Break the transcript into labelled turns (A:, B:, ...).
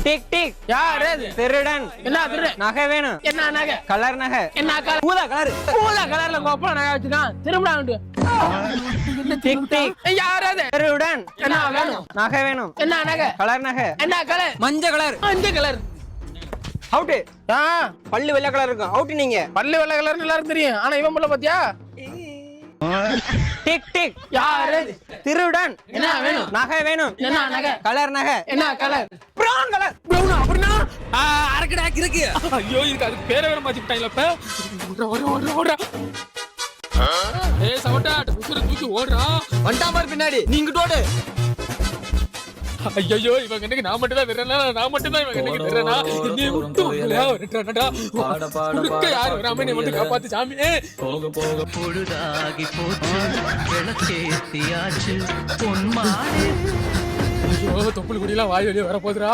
A: Tick tick.
B: யார் அது?
A: திருடன்.
B: என்ன திருடு?
A: நகை வேணும்.
B: என்ன நகை?
A: கலர் நகை.
B: என்ன கலர்?
A: ஊதா கலர்.
B: ஊதா கலர்ல கோப்பா நகை வச்சுக்கான். திரும்பிடாண்டு.
A: Tick tick.
B: யார் அது?
A: திருடன்.
B: என்ன வேணும்?
A: நகை வேணும்.
B: என்ன நகை?
A: கலர் நகை.
B: என்ன கலர்?
A: மஞ்சள் கலர்.
B: மஞ்சள் கலர்.
A: அவுட். பல்லு வெள்ளை கலர் இருக்கும். அவுட் நீங்க.
B: பல்லு வெள்ளை கலர்னு எல்லாரும் தெரியும். ஆனா இவன் புள்ள பாத்தியா?
A: Tick tick.
B: யார் அது?
A: திருடன்.
B: என்ன வேணும்?
A: நகை வேணும்.
B: என்ன நகை?
A: கலர் நகை.
B: என்ன கலர்?
A: Brown colour.
B: ப்ரௌனா அப்படினா?
C: அரக்கடா இருக்கு.
B: ஐயோ இதுக்கு அது பேரை வேற மாத்திட்டாங்களா இப்ப? ஓடுறா. ஏய் சவட்டா உசுர தூக்கி ஓடுறா.
A: வண்டா பார் பின்னாடி. நீங்க ஓடு.
B: ஐயோ இவன் கண்ணுக்கு நான் மட்டும் தான் விரறனா. நான் மட்டும் தான் இவன் கண்ணுக்கு விரறனா. நீ விட்டு விரறடா. குறுக்க யார் வராம நீ மட்டும் காப்பாத்து சாமி.
D: போக போக பொழுதாகி போச்சு விளக்கேத்தியாச்சு பொன்மானே.
B: ஐயோ தொப்புள் குடிலாம் வாய் வெளியே வர போதுடா.